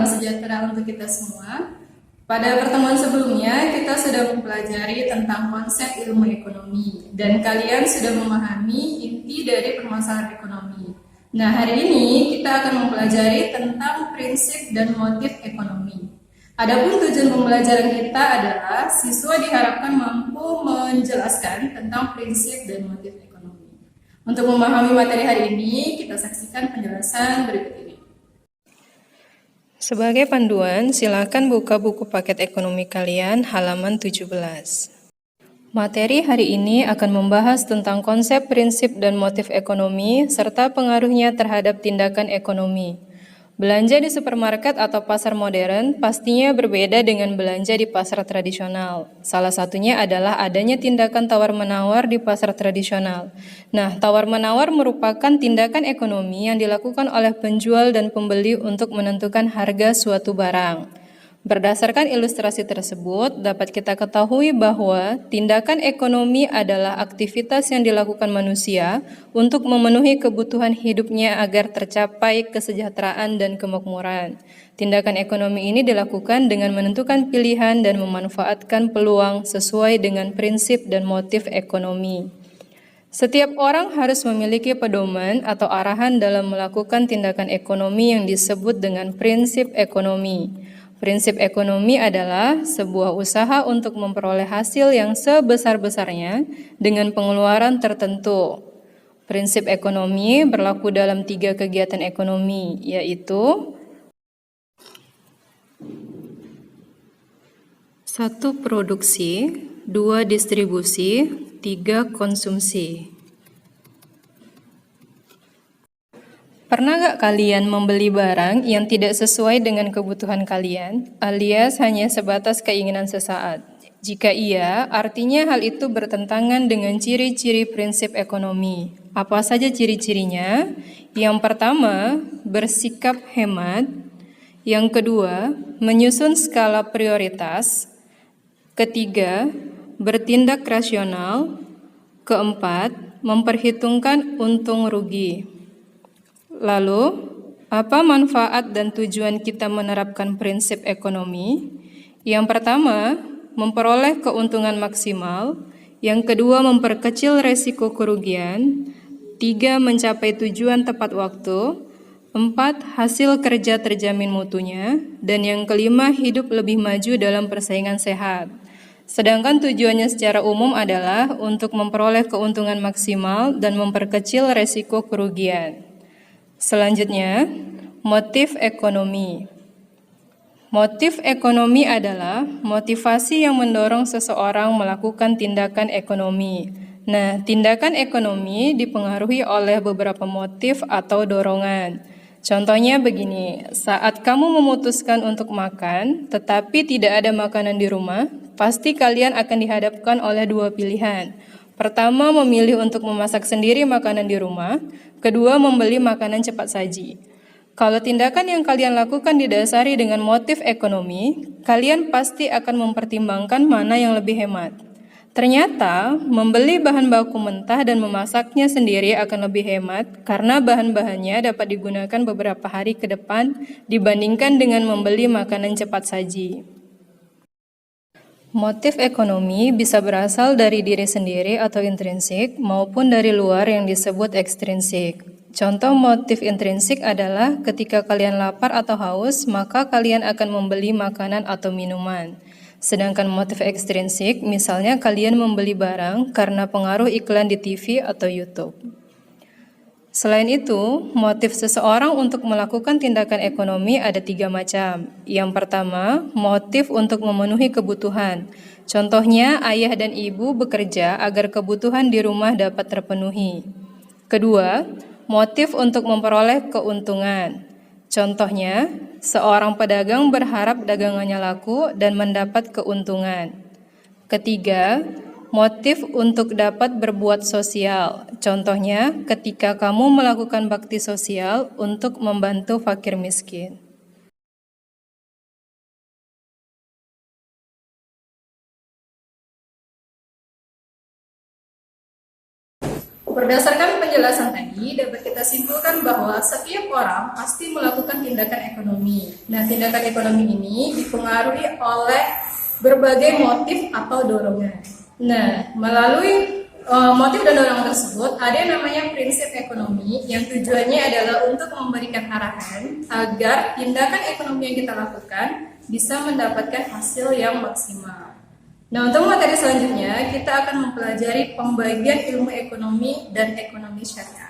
sejahtera untuk kita semua. Pada pertemuan sebelumnya, kita sudah mempelajari tentang konsep ilmu ekonomi, dan kalian sudah memahami inti dari permasalahan ekonomi. Nah, hari ini kita akan mempelajari tentang prinsip dan motif ekonomi. Adapun tujuan pembelajaran kita adalah siswa diharapkan mampu menjelaskan tentang prinsip dan motif ekonomi. Untuk memahami materi hari ini, kita saksikan penjelasan berikut ini. Sebagai panduan, silakan buka buku paket ekonomi kalian halaman 17. Materi hari ini akan membahas tentang konsep, prinsip, dan motif ekonomi, serta pengaruhnya terhadap tindakan ekonomi. Belanja di supermarket atau pasar modern pastinya berbeda dengan belanja di pasar tradisional. Salah satunya adalah adanya tindakan tawar-menawar di pasar tradisional. Nah, tawar-menawar merupakan tindakan ekonomi yang dilakukan oleh penjual dan pembeli untuk menentukan harga suatu barang. Berdasarkan ilustrasi tersebut, dapat kita ketahui bahwa tindakan ekonomi adalah aktivitas yang dilakukan manusia untuk memenuhi kebutuhan hidupnya agar tercapai kesejahteraan dan kemakmuran. Tindakan ekonomi ini dilakukan dengan menentukan pilihan dan memanfaatkan peluang sesuai dengan prinsip dan motif ekonomi. Setiap orang harus memiliki pedoman atau arahan dalam melakukan tindakan ekonomi yang disebut dengan prinsip ekonomi. Prinsip ekonomi adalah sebuah usaha untuk memperoleh hasil yang sebesar-besarnya dengan pengeluaran tertentu. Prinsip ekonomi berlaku dalam 3 kegiatan ekonomi, yaitu 1. Produksi, 2. Distribusi, 3. Konsumsi. Pernah gak kalian membeli barang yang tidak sesuai dengan kebutuhan kalian, alias hanya sebatas keinginan sesaat? Jika iya, artinya hal itu bertentangan dengan ciri-ciri prinsip ekonomi. Apa saja ciri-cirinya? Yang pertama, bersikap hemat. Yang kedua, menyusun skala prioritas. Ketiga, bertindak rasional. Keempat, memperhitungkan untung rugi. Lalu, apa manfaat dan tujuan kita menerapkan prinsip ekonomi? Yang pertama, memperoleh keuntungan maksimal. Yang kedua, memperkecil resiko kerugian. 3. Mencapai tujuan tepat waktu. 4. Hasil kerja terjamin mutunya. Dan yang kelima, hidup lebih maju dalam persaingan sehat. Sedangkan tujuannya secara umum adalah untuk memperoleh keuntungan maksimal dan memperkecil resiko kerugian. Selanjutnya, motif ekonomi. Motif ekonomi adalah motivasi yang mendorong seseorang melakukan tindakan ekonomi. Nah, tindakan ekonomi dipengaruhi oleh beberapa motif atau dorongan. Contohnya begini, saat kamu memutuskan untuk makan, tetapi tidak ada makanan di rumah, pasti kalian akan dihadapkan oleh 2 pilihan. Pertama, memilih untuk memasak sendiri makanan di rumah. Kedua, membeli makanan cepat saji. Kalau tindakan yang kalian lakukan didasari dengan motif ekonomi, kalian pasti akan mempertimbangkan mana yang lebih hemat. Ternyata, membeli bahan baku mentah dan memasaknya sendiri akan lebih hemat karena bahan-bahannya dapat digunakan beberapa hari ke depan dibandingkan dengan membeli makanan cepat saji. Motif ekonomi bisa berasal dari diri sendiri atau intrinsik maupun dari luar yang disebut ekstrinsik. Contoh motif intrinsik adalah ketika kalian lapar atau haus, maka kalian akan membeli makanan atau minuman. Sedangkan motif ekstrinsik, misalnya kalian membeli barang karena pengaruh iklan di TV atau YouTube. Selain itu, motif seseorang untuk melakukan tindakan ekonomi ada 3 macam. Yang pertama, motif untuk memenuhi kebutuhan. Contohnya, ayah dan ibu bekerja agar kebutuhan di rumah dapat terpenuhi. Kedua, motif untuk memperoleh keuntungan. Contohnya, seorang pedagang berharap dagangannya laku dan mendapat keuntungan. Ketiga, motif untuk dapat berbuat sosial. Contohnya, ketika kamu melakukan bakti sosial untuk membantu fakir miskin. berdasarkan penjelasan tadi, dapat kita simpulkan bahwa setiap orang pasti melakukan tindakan ekonomi. Nah, tindakan ekonomi ini dipengaruhi oleh berbagai motif atau dorongan. Nah, melalui motif dan dorongan tersebut, ada yang namanya prinsip ekonomi yang tujuannya adalah untuk memberikan arahan agar tindakan ekonomi yang kita lakukan bisa mendapatkan hasil yang maksimal. Nah, untuk materi selanjutnya, kita akan mempelajari pembagian ilmu ekonomi dan ekonomi syariah.